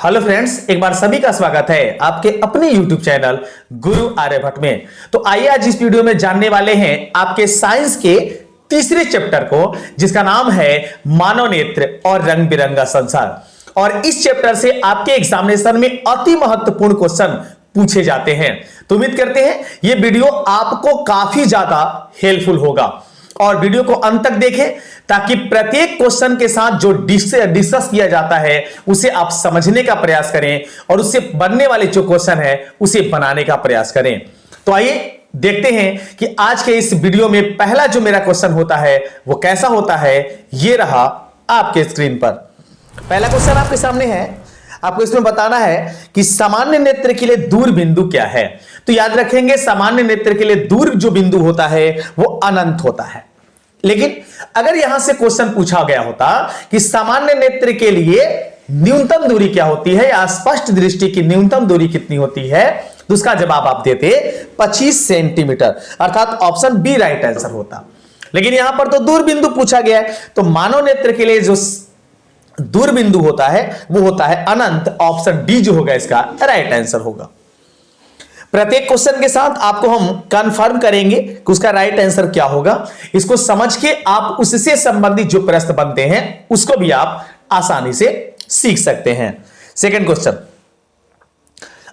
Hello friends, एक बार सभी का स्वागत है आपके अपने YouTube चैनल गुरु आर्यभट्ट में। तो आइए आज इस वीडियो में जानने वाले हैं आपके साइंस के तीसरे चैप्टर को, जिसका नाम है मानव नेत्र और रंग बिरंगा संसार। और इस चैप्टर से आपके एग्जामिनेशन में अति महत्वपूर्ण क्वेश्चन पूछे जाते हैं। तो उम्मीद करते हैं ये वीडियो आपको काफी ज्यादा हेल्पफुल होगा और वीडियो को अंत तक देखें ताकि प्रत्येक क्वेश्चन के साथ जो डिस्कस किया जाता है उसे आप समझने का प्रयास करें और उससे बनने वाले जो क्वेश्चन है उसे बनाने का प्रयास करें। तो आइए देखते हैं कि आज के इस वीडियो में पहला जो मेरा क्वेश्चन होता है वो कैसा होता है। ये रहा आपके स्क्रीन पर। पहला क्वेश्चन आपके सामने है। आपको इसमें बताना है कि सामान्य नेत्र के लिए दूर बिंदु क्या है। तो याद रखेंगे, सामान्य नेत्र के लिए दूर जो बिंदु होता है वो अनंत होता है। लेकिन अगर यहां से क्वेश्चन पूछा गया होता कि सामान्य नेत्र के लिए न्यूनतम दूरी क्या होती है या स्पष्ट दृष्टि की न्यूनतम दूरी कितनी होती है, तो उसका जवाब आप देते 25 सेंटीमीटर, अर्थात ऑप्शन बी राइट आंसर होता। लेकिन यहां पर तो दूर बिंदु पूछा गया है, तो मानव नेत्र के लिए जो दूर बिंदु होता है वो होता है अनंत। ऑप्शन डी जो होगा इसका राइट आंसर होगा। प्रत्येक क्वेश्चन के साथ आपको हम कंफर्म करेंगे कि उसका राइट आंसर क्या होगा। इसको समझ के आप उससे संबंधित जो प्रश्न बनते हैं उसको भी आप आसानी से सीख सकते हैं। सेकंड क्वेश्चन,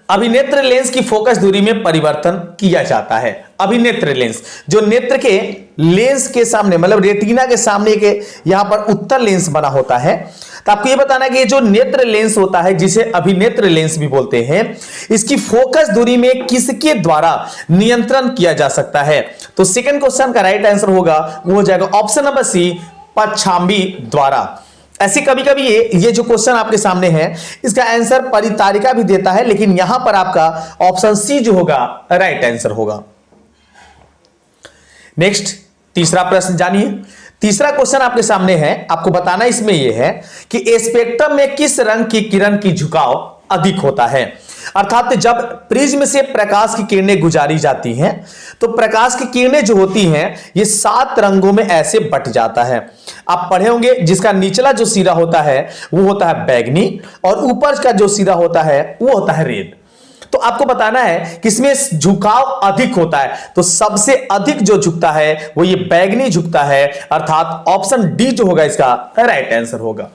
अभिनेत्र लेंस की फोकस दूरी में परिवर्तन किया जाता है। अभिनेत्र लेंस जो नेत्र के लेंस के सामने मतलब रेटिना के सामने के यहां पर उत्तल लेंस बना होता है, तो आपको यह बताना है कि जो नेत्र लेंस होता है जिसे अभिनेत्र लेंस भी बोलते हैं, इसकी फोकस दूरी में किसके द्वारा नियंत्रण किया जा सकता है। तो सेकंड क्वेश्चन का राइट आंसर होगा वो हो जाएगा ऑप्शन नंबर सी, पच्छांबी द्वारा। ऐसे कभी कभी ये जो क्वेश्चन आपके सामने है इसका आंसर परितारिका भी देता है, लेकिन यहां पर आपका ऑप्शन सी जो होगा राइट आंसर होगा। नेक्स्ट तीसरा प्रश्न जानिए। तीसरा क्वेश्चन आपके सामने है। आपको बताना इसमें यह है कि स्पेक्ट्रम में किस रंग की किरण की झुकाव अधिक होता है। अर्थात जब प्रिज्म से प्रकाश की किरणें गुजारी जाती हैं तो प्रकाश की किरणें जो होती हैं ये 7 रंगों में ऐसे बट जाता है। आप पढ़े होंगे जिसका निचला जो सिरा होता है वो होता है बैगनी और ऊपर का जो सिरा होता है वो होता है रेड। तो आपको बताना है कि इसमें झुकाव अधिक होता है, तो सबसे अधिक जो झुकता है वो ये बैगनी झुकता है, अर्थात ऑप्शन डी जो होगा इसका राइट आंसर होगा।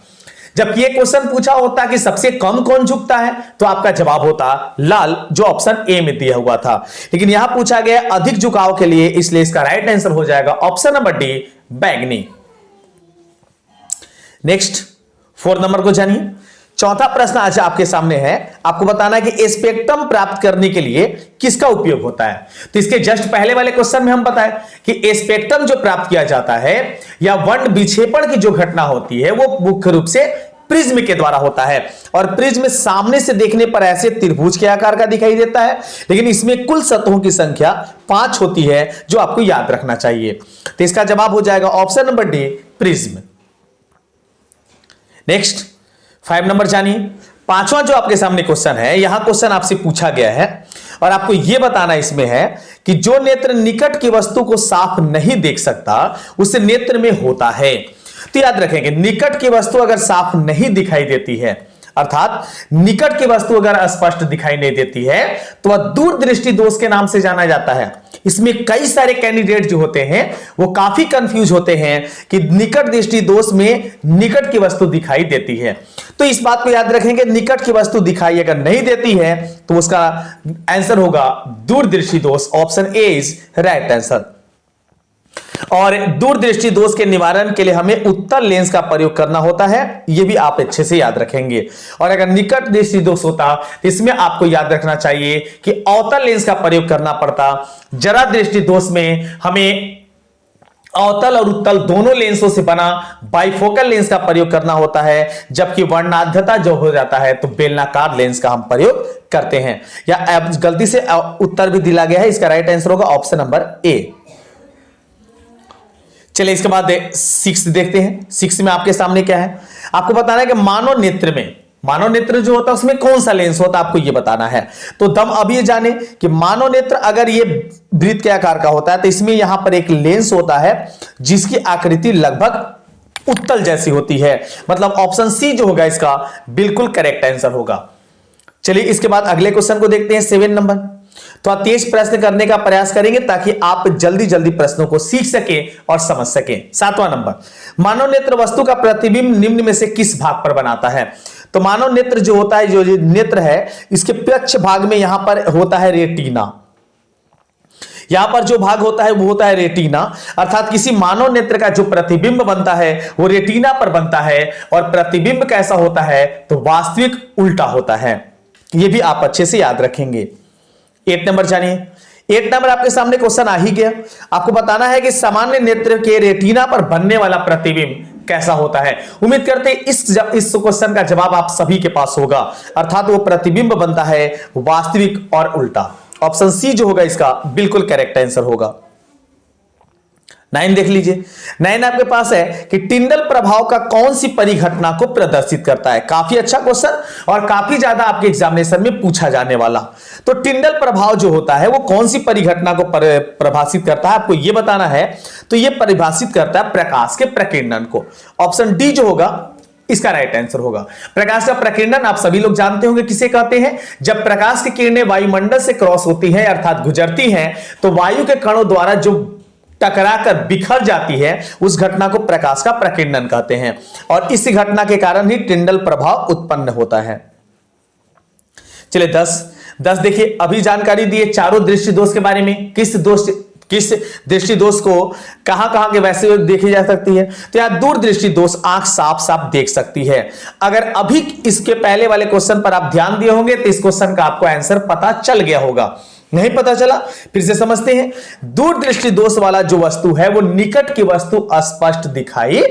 जबकि ये क्वेश्चन पूछा होता कि सबसे कम कौन झुकता है तो आपका जवाब होता लाल, जो ऑप्शन ए में दिया हुआ था। लेकिन यहां पूछा गया अधिक झुकाव के लिए, इसलिए इसका राइट आंसर हो जाएगा ऑप्शन नंबर डी, बैगनी। नेक्स्ट 4 नंबर को जानिए। चौथा प्रश्न आज आपके सामने है। आपको बताना है कि स्पेक्ट्रम प्राप्त करने के लिए किसका उपयोग होता है। तो इसके जस्ट पहले वाले क्वेश्चन में हम बताएं कि स्पेक्ट्रम जो प्राप्त किया जाता है या वर्ण विक्षेपण की जो घटना होती है वो मुख्य रूप से प्रिज्म के द्वारा होता है। और प्रिज्म सामने से देखने पर ऐसे त्रिभुज के आकार का दिखाई देता है, लेकिन इसमें कुल सतहों की संख्या 5 होती है, जो आपको याद रखना चाहिए। तो इसका जवाब हो जाएगा option number D, prism. Next 5 number जानिए। पांचवा जो आपके सामने क्वेश्चन है, यहां क्वेश्चन आपसे पूछा गया है और आपको यह बताना इसमें है कि जो नेत्र निकट की वस्तु को साफ नहीं देख सकता उस नेत्र में होता है। तो याद रखेंगे, निकट की वस्तु अगर साफ नहीं दिखाई देती है, अर्थात निकट की वस्तु अगर स्पष्ट दिखाई नहीं देती है तो वह दूरदृष्टि दोष के नाम से जाना जाता है। इसमें कई सारे कैंडिडेट जो होते हैं वो काफी कंफ्यूज होते हैं कि निकट दृष्टि दोष में निकट की वस्तु दिखाई देती है। तो इस बात को याद रखेंगे, निकट की वस्तु दिखाई अगर नहीं देती है तो उसका आंसर होगा दूरदृष्टि दोष। Option A is right answer. और दूरदृष्टि दोष के निवारण के लिए हमें उत्तल लेंस का प्रयोग करना होता है, यह भी आप अच्छे से याद रखेंगे। और अगर निकट दृष्टि दोष होता तो इसमें आपको याद रखना चाहिए कि अवतल लेंस का प्रयोग करना पड़ता। जरा दृष्टि दोष में हमें अवतल और उत्तल दोनों लेंसों से बना बाइफोकल लेंस का प्रयोग करना होता है, जबकि वर्णाढ्यता जो हो जाता है तो बेलनाकार लेंस का हम प्रयोग करते हैं। या गलती से उत्तर भी दिला गया है, इसका राइट आंसर होगा ऑप्शन नंबर ए। चलिए इसके बाद 6 देखते हैं। 6 में आपके सामने क्या है। आपको बताना है कि मानव नेत्र में, मानव नेत्र जो होता है उसमें कौन सा लेंस होता है, आपको यह बताना है। तो दम अब ये जाने कि मानव नेत्र अगर ये वृत्त के आकार का होता है तो इसमें यहां पर एक लेंस होता है जिसकी आकृति लगभग उत्तल जैसी होती है। मतलब ऑप्शन सी जो होगा इसका बिल्कुल करेक्ट आंसर होगा। चलिए इसके बाद अगले क्वेश्चन को देखते हैं 7 नंबर। तो आप तेज प्रश्न करने का प्रयास करेंगे ताकि आप जल्दी जल्दी प्रश्नों को सीख सके और समझ सके। 7वां नंबर, मानव नेत्र वस्तु का प्रतिबिंब निम्न में से किस भाग पर बनाता है? तो मानव नेत्र जो होता है, जो नेत्र है, इसके प्रत्यक्ष भाग में यहां पर होता है रेटिना। यहां पर जो भाग होता है वो होता है रेटिना, अर्थात किसी मानव नेत्र का जो प्रतिबिंब बनता है वो रेटिना पर बनता है। और प्रतिबिंब कैसा होता है? तो वास्तविक उल्टा होता है। ये भी आप अच्छे से याद रखेंगे। 8 नंबर जानिए। 8 नंबर आपके सामने क्वेश्चन आ ही गया। आपको बताना है कि सामान्य नेत्र के रेटिना पर बनने वाला प्रतिबिंब कैसा होता है। उम्मीद करते हैं इस क्वेश्चन का जवाब आप सभी के पास होगा, अर्थात वो प्रतिबिंब बनता है वास्तविक और उल्टा। ऑप्शन सी जो होगा इसका बिल्कुल करेक्ट आंसर होगा। 9 देख लीजिए। 9 आपके पास है कि टिंडल प्रभाव का कौन सी परिघटना को प्रदर्शित करता है। काफी अच्छा क्वेश्चन और काफी ज्यादा आपके एग्जामिनेशन में पूछा जाने वाला। तो टिंडल प्रभाव जो होता है वो कौन सी परिघटना को प्रभाषित करता है, आपको यह बताना है। तो यह परिभाषित करता है प्रकाश के प्रकीर्णन को। ऑप्शन डी जो होगा इसका राइट आंसर होगा। प्रकाश का प्रकीर्णन आप सभी लोग जानते होंगे किसे कहते हैं। जब प्रकाश की किरणें वायुमंडल से क्रॉस होती हैं, अर्थात गुजरती हैं, तो वायु के कणों द्वारा जो टकराकर बिखर जाती है उस घटना को प्रकाश का प्रकीर्णन कहते हैं। और इस घटना के कारण ही टिंडल प्रभाव उत्पन्न होता है। चलिए 10 देखिए, अभी जानकारी दी है चारों दृष्टि दोष के बारे में। किस दृष्टि दोष को कहां के वैसे देखी जा सकती है? तो यहां दूरदृष्टि दोष आंख साफ साफ देख सकती है। अगर अभी इसके पहले वाले क्वेश्चन पर आप ध्यान दिए होंगे तो इस क्वेश्चन का आपको आंसर पता चल गया होगा। नहीं पता चला? फिर से समझते हैं। दूरदृष्टि दोष वाला जो वस्तु है वो निकट की वस्तु स्पष्ट दिखाई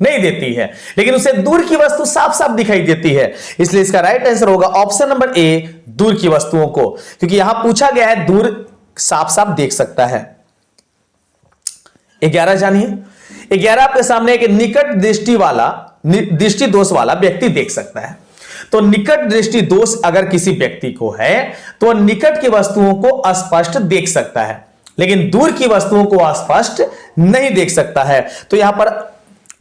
नहीं देती है, लेकिन उसे दूर की वस्तु साफ साफ दिखाई देती है। इसलिए इसका राइट आंसर होगा ऑप्शन नंबर ए, दूर की वस्तुओं को, क्योंकि यहां पूछा गया है दूर साफ साफ देख सकता है। 11 जानिए। 11 आपके सामने एक निकट दृष्टि दोष वाला व्यक्ति देख सकता है। तो निकट दृष्टि दोष अगर किसी व्यक्ति को है तो निकट की वस्तुओं को स्पष्ट देख सकता है, लेकिन दूर की वस्तुओं को स्पष्ट नहीं देख सकता है। तो यहां पर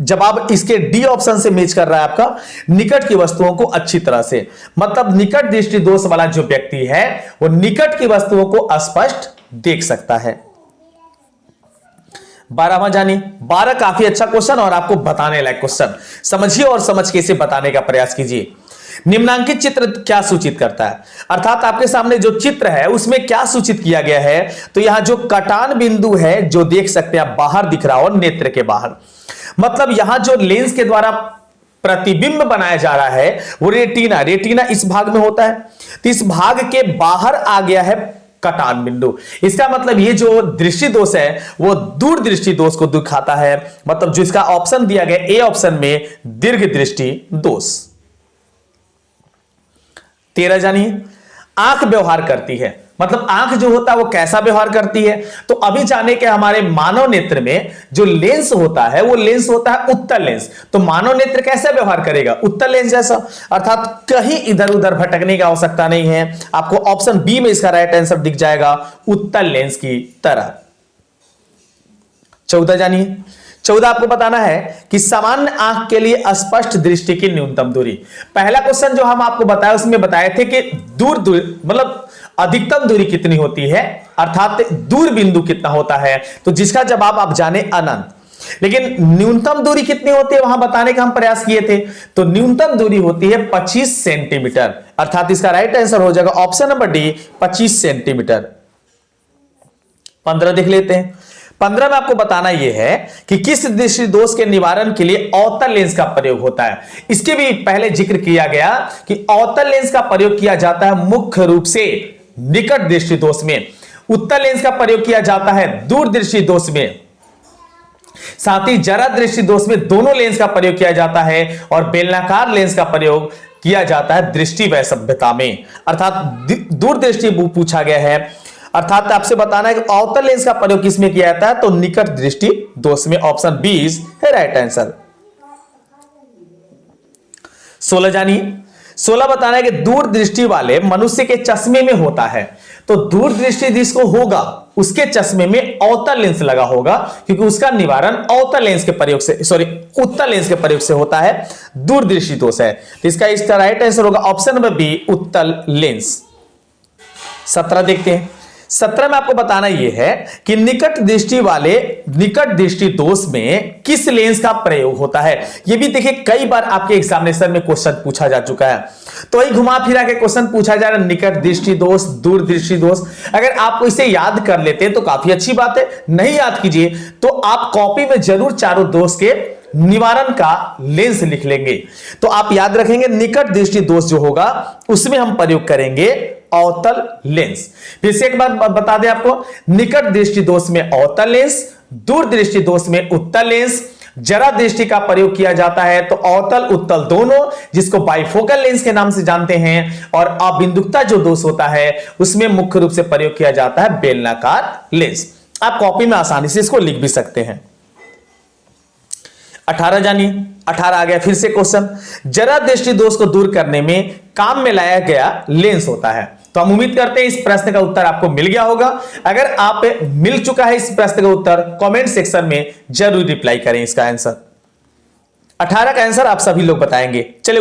जवाब इसके डी ऑप्शन से मैच कर रहा है आपका, निकट की वस्तुओं को अच्छी तरह से। मतलब निकट दृष्टि दोष वाला जो व्यक्ति है वो निकट की वस्तुओं को स्पष्ट देख सकता है। 12वां जानिए। 12 काफी अच्छा क्वेश्चन और आपको बताने लायक क्वेश्चन। समझिए और समझ के इसे बताने का प्रयास कीजिए। निम्नांकित चित्र क्या सूचित करता है? अर्थात आपके सामने जो चित्र है उसमें क्या सूचित किया गया है? तो यहां जो कटान बिंदु है जो देख सकते हैं आप, बाहर दिख रहा हो नेत्र के बाहर, मतलब यहां जो लेंस के द्वारा प्रतिबिंब बनाया जा रहा है वो रेटिना इस भाग में होता है। तो इस भाग के बाहर आ गया है कटान बिंदु। इसका मतलब ये जो दृष्टि दोष है वो दूर दृष्टि दोष को दिखाता है। मतलब जो इसका ऑप्शन दिया गया ए ऑप्शन में, दीर्घ दृष्टि दोष। 13 जानिए। आंख व्यवहार करती है, मतलब आंख जो होता है वो कैसा व्यवहार करती है? तो अभी जाने के हमारे मानव नेत्र में जो लेंस होता है वो लेंस होता है उत्तल लेंस। तो मानव नेत्र कैसा व्यवहार करेगा? उत्तल लेंस जैसा, अर्थात कहीं इधर उधर भटकने की आवश्यकता नहीं है। आपको ऑप्शन बी में इसका राइट आंसर दिख जाएगा, उत्तल लेंस की तरह। 14 जानिए। 14 आपको बताना है कि सामान्य आंख के लिए स्पष्ट दृष्टि की न्यूनतम दूरी। पहला क्वेश्चन जो हम आपको बताया उसमें बताए थे कि दूर मतलब अधिकतम दूरी कितनी होती है, अर्थात दूर बिंदु कितना होता है, तो जिसका जवाब आप जाने अनंत। लेकिन न्यूनतम दूरी कितनी होती है वहां बताने का हम प्रयास किए थे। तो न्यूनतम दूरी होती है 25 सेंटीमीटर, अर्थात इसका राइट आंसर हो जाएगा ऑप्शन नंबर डी, 25 सेंटीमीटर। 15 देख लेते हैं। 15 में आपको बताना यह है कि किस दृष्टि दोष के निवारण के लिए अवतल लेंस का प्रयोग होता है। इसके भी पहले जिक्र किया गया कि अवतल लेंस का प्रयोग किया जाता है मुख्य रूप से निकट दृष्टि दोष में, उत्तल लेंस का प्रयोग किया जाता है दूर दृष्टि दोष में, साथ ही जरा दृष्टि दोष में दोनों लेंस का प्रयोग किया जाता है, और बेलनाकार लेंस का प्रयोग किया जाता है दृष्टि वैषम्यता में। अर्थात दूर दृष्टि पूछा गया है, अर्थात आपसे बताना है कि अवतल लेंस का प्रयोग किसमें किया जाता है? तो निकट दृष्टि दोष में। ऑप्शन 20 है राइट आंसर। 16 जानिए। 16 बताना है कि दूरदृष्टि वाले मनुष्य के चश्मे में होता है, तो दूरदृष्टि जिसको होगा उसके चश्मे में अवतल लेंस लगा होगा, क्योंकि उसका निवारण अवतल लेंस के प्रयोग से, उत्तल लेंस के प्रयोग से होता है, दूरदृष्टि दोष है। तो इसका राइट आंसर होगा ऑप्शन नंबर बी, उत्तल लेंस। 17 देखते हैं। 17 में आपको बताना यह है कि निकट दृष्टि वाले निकट दृष्टि दोष में किस लेंस का प्रयोग होता है। यह भी देखिए कई बार आपके एग्जामिनेशन में क्वेश्चन पूछा जा चुका है, तो वही घुमा फिरा के क्वेश्चन पूछा जा रहा है, निकट दृष्टि दोष, दूर दृष्टि दोष। अगर आप इसे याद कर लेते हैं तो काफी अच्छी बात है, नहीं याद कीजिए तो आप कॉपी में जरूर चारों दोष के निवारण का लेंस लिख लेंगे। तो आप याद रखेंगे निकट दृष्टि दोष जो होगा उसमें हम प्रयोग करेंगे अवतल लेंस। फिर से एक बार बता दें आपको, निकट दृष्टि दोष में अवतल लेंस, दूर दृष्टि दोष में उत्तल लेंस, जरा दृष्टि का प्रयोग किया जाता है तो अवतल उत्तल दोनों, जिसको बाइफोकल लेंस के नाम से जानते हैं, और अबिंदुकता जो दोष होता है उसमें मुख्य रूप से प्रयोग किया जाता है बेलनाकार लेंस। आप कॉपी में आसानी से इसको लिख भी सकते हैं। 18 जानिए, 18 आ गया फिर से क्वेश्चन, जरा दृष्टि दोष को दूर करने में काम में लाया गया लेंस होता है। तो हम उम्मीद करते हैं इस प्रश्न का उत्तर आपको मिल गया होगा। अगर आप मिल चुका है इस प्रश्न का उत्तर, कमेंट सेक्शन में जरूर रिप्लाई करें इसका आंसर। 18 का आंसर आप सभी लोग बताएंगे। चलिए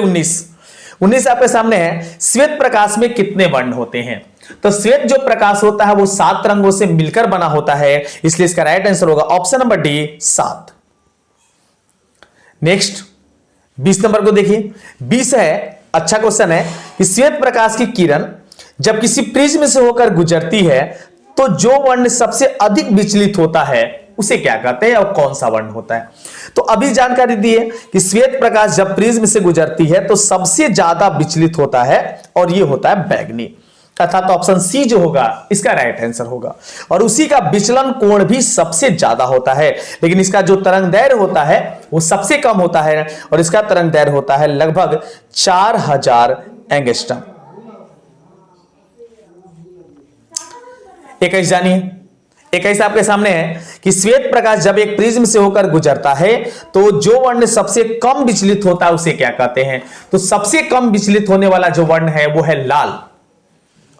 19 आपके सामने है, श्वेत प्रकाश में कितने वर्ण होते हैं। तो श्वेत जो प्रकाश होता है वो 7 रंगों से मिलकर बना होता है, इसलिए इसका राइट आंसर होगा option number D, 7। Next 20 number को देखिए। 20 है, अच्छा क्वेश्चन है कि श्वेत प्रकाश की किरण जब किसी प्रिज्म से होकर गुजरती है तो जो वर्ण सबसे अधिक विचलित होता है उसे क्या कहते हैं और कौन सा वर्ण होता है। तो अभी जानकारी दी है कि श्वेत प्रकाश जब प्रिज्म से गुजरती है तो सबसे ज्यादा विचलित होता है और यह होता है बैगनी, अर्थात ऑप्शन सी जो होगा इसका राइट आंसर होगा। और उसी का विचलन कोण भी सबसे ज्यादा होता है, लेकिन इसका जो तरंग दैर्घ्य होता है वो सबसे कम होता है और इसका तरंग दैर्घ्य होता है लगभग 4000 एंगस्ट्रॉम। 21 जानिए। 21 आपके सामने है कि श्वेत प्रकाश जब एक प्रिज्म से होकर गुजरता है तो जो वर्ण सबसे कम विचलित होता है उसे क्या कहते हैं। तो सबसे कम विचलित होने वाला जो वर्ण है वो है लाल,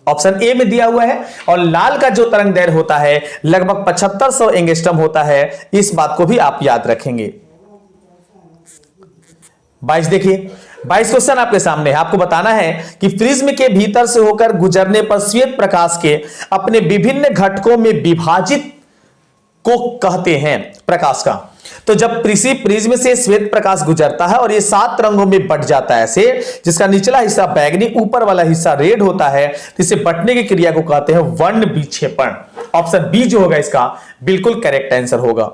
ऑप्शन ए में दिया हुआ है। और लाल का जो तरंग दैर्घ्य होता है लगभग 7500 एंगस्ट्रॉम होता है, इस बात को भी आप याद रखेंगे। 22 देखिए। 22 क्वेश्चन आपके सामने है, आपको बताना है कि प्रिज्म के भीतर से होकर गुजरने पर श्वेत प्रकाश के अपने विभिन्न घटकों में विभाजित को कहते हैं प्रकाश का। तो जब प्रिज्म से श्वेत प्रकाश गुजरता है और ये 7 रंगों में बट जाता है ऐसे, जिसका निचला हिस्सा बैगनी, ऊपर वाला हिस्सा रेड होता है, इसे बटने की क्रिया को कहते हैं वर्ण विक्षेपण। ऑप्शन बी जो होगा इसका बिल्कुल करेक्ट आंसर होगा।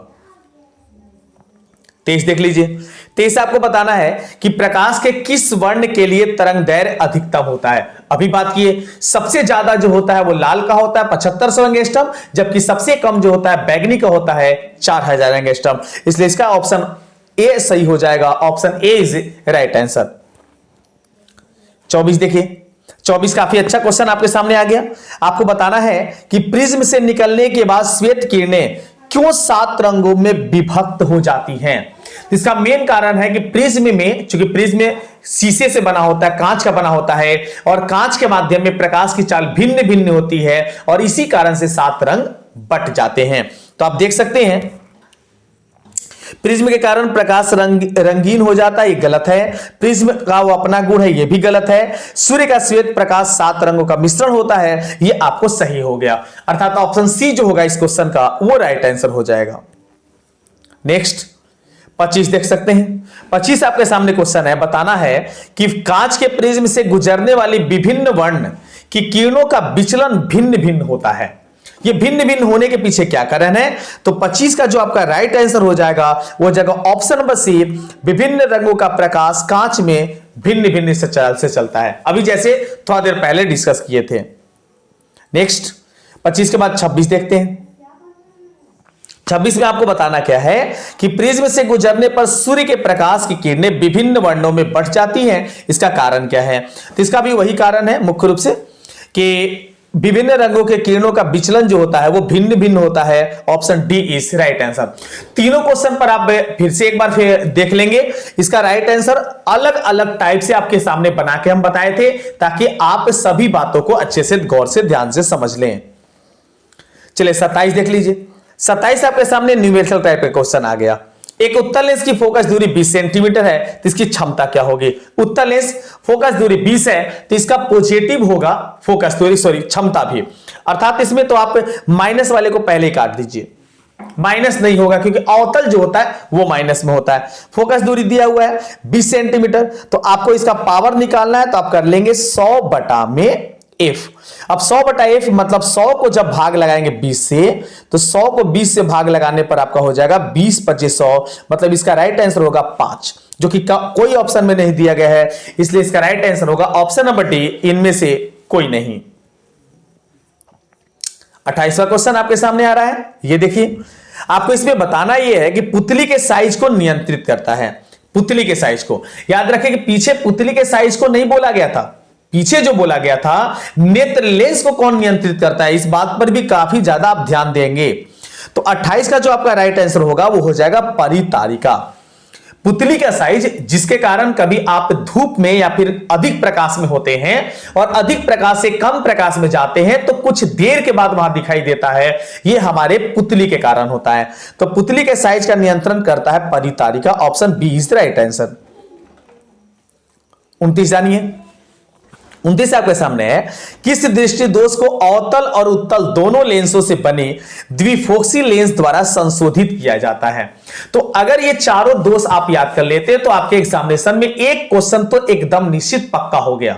23 देख लीजिए। 23 आपको बताना है कि प्रकाश के किस वर्ण के लिए तरंग दैर्घ्य अधिकतम होता है। अभी बात किए, सबसे ज्यादा जो होता है वो लाल का होता है 7500 एंगस्ट्रॉम, जबकि सबसे कम जो होता है बैगनी का होता है 4000 एंगस्ट्रॉम, इसलिए इसका ऑप्शन ए सही हो जाएगा। Option A is right answer. 24 देखिए। 24 काफी अच्छा क्वेश्चन आपके सामने आ गया। आपको बताना है कि प्रिज्म से निकलने के बाद श्वेत किरणें क्यों 7 रंगों में विभक्त हो जाती हैं। इसका मेन कारण है कि प्रिज्म में, चूंकि प्रिज्म शीशे से बना होता है, कांच का बना होता है, और कांच के माध्यम में प्रकाश की चाल भिन्न भिन्न होती है और इसी कारण से 7 रंग बट जाते हैं। तो आप देख सकते हैं प्रिज्म के कारण प्रकाश रंगीन हो जाता है, ये गलत है। प्रिज्म का वो अपना गुण है, ये भी गलत है। सूर्य का श्वेत प्रकाश 7 रंगों का मिश्रण होता है, ये आपको सही हो गया, अर्थात ऑप्शन सी जो होगा इस क्वेश्चन का वो राइट आंसर हो जाएगा। नेक्स्ट 25 देख सकते हैं। 25 आपके सामने क्वेश्चन है, बताना है कि कांच के प्रिज्म से गुजरने वाली विभिन्न वर्ण की किरणों का विचलन भिन्न भिन्न होता है। ये भिन्न भिन्न होने के पीछे क्या कारण है। तो 25 का जो आपका राइट आंसर हो जाएगा वो जगह ऑप्शन नंबर सी, विभिन्न रंगों का प्रकाश कांच में भिन्न भिन्न से चलता है, अभी जैसे थोड़ा देर पहले डिस्कस किए थे। नेक्स्ट 25 के बाद 26 देखते हैं। 26 में आपको बताना क्या है कि प्रिज्म से गुजरने पर सूर्य के प्रकाश की किरणें विभिन्न वर्णों में बट जाती हैं, इसका कारण क्या है। तो इसका भी वही कारण है मुख्य रूप से कि विभिन्न रंगों के किरणों का विचलन जो होता है वो भिन्न भिन्न होता है। Option D is right answer. तीनों क्वेश्चन पर आप फिर से एक बार फिर देख लेंगे। इसका राइट आंसर अलग अलग टाइप से आपके सामने बना के हम बताए थे, ताकि आप सभी बातों को अच्छे से गौर से ध्यान से समझ लें। चलिए 27 देख लीजिए। 27 आपके सामने न्यूमेरिकल टाइप का क्वेश्चन आ गया। एक उत्तल लेंस की फोकस दूरी 20 सेंटीमीटर है, तो इसकी क्षमता क्या होगी? उत्तल लेंस फोकस दूरी 20 है, तो इसका पॉजिटिव होगा फोकस दूरी, सॉरी क्षमता भी, अर्थात इसमें तो आप माइनस वाले को पहले ही काट दीजिए। माइनस नहीं होगा क्योंकि अवतल जो होता है वो माइनस में होता है। फोकस दूरी दिया हुआ है 20 सेंटीमीटर, तो आपको इसका पावर निकालना है, तो आप कर लेंगे 100 बटा में f। अब 100 बटा f मतलब 100 को जब भाग लगाएंगे 20 से, तो 100 को 20 से भाग लगाने पर आपका हो जाएगा 20 25 100, मतलब इसका राइट आंसर होगा 5, जो कि कोई ऑप्शन में नहीं दिया गया है, इसलिए इसका राइट आंसर होगा ऑप्शन नंबर डी, इनमें से कोई नहीं। 28वां क्वेश्चन आपके सामने आ रहा है, ये देखिए। आपको इसमें बताना यह है कि पुतली के साइज को नियंत्रित करता है। पुतली के साइज को याद रखें कि पीछे पुतली के साइज को नहीं बोला गया था, पीछे जो बोला गया था नेत्र लेंस को कौन नियंत्रित करता है, इस बात पर भी काफी ज्यादा आप ध्यान देंगे। तो 28 का जो आपका राइट आंसर होगा वो हो जाएगा परितारिका। पुतली का साइज जिसके कारण कभी आप धूप में या फिर अधिक प्रकाश में होते हैं और अधिक प्रकाश से कम प्रकाश में जाते हैं, तो कुछ देर के बाद वहां दिखाई देता है, यह हमारे पुतली के कारण होता है। तो पुतली के साइज का नियंत्रण करता है परितारिका। Option B is the right answer. 29 जानिए। 29 आपके सामने है, किस दृष्टि दोष को अवतल और उत्तल दोनों लेंसों से बने द्विफोक्सी लेंस द्वारा संशोधित किया जाता है? तो अगर ये चारों दोष आप याद कर लेते हैं तो आपके एग्जामिनेशन में एक क्वेश्चन तो एकदम निश्चित पक्का हो गया।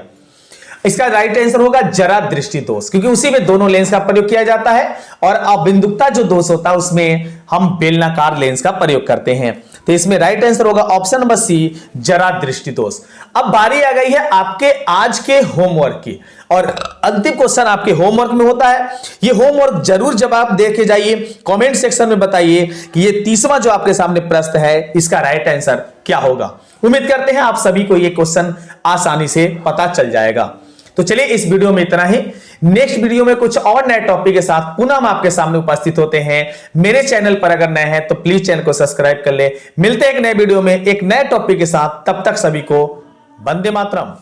इसका राइट आंसर होगा जरा दृष्टि दोष, क्योंकि उसी में दोनों लेंस का प्रयोग किया जाता है, और अबिंदुकता जो दोष होता है उसमें हम बेलनाकार लेंस का प्रयोग करते हैं। तो इसमें राइट आंसर होगा ऑप्शन नंबर सी, जरा दृष्टि दोष। अब बारी आ गई है आपके आज के होमवर्क की, और अंतिम क्वेश्चन आपके होमवर्क में होता है। ये होमवर्क जरूर जवाब देके जाइए, कमेंट सेक्शन में बताइए कि ये 30वां जो आपके सामने प्रश्न है इसका राइट आंसर क्या होगा। उम्मीद करते हैं आप सभी को ये क्वेश्चन आसानी से पता चल जाएगा। तो चलिए इस वीडियो में इतना ही। नेक्स्ट वीडियो में कुछ और नए टॉपिक के साथ पुनः हम आपके सामने उपस्थित होते हैं। मेरे चैनल पर अगर नए हैं तो प्लीज चैनल को सब्सक्राइब कर ले। मिलते हैं एक नए वीडियो में एक नए टॉपिक के साथ, तब तक सभी को वंदे मातरम।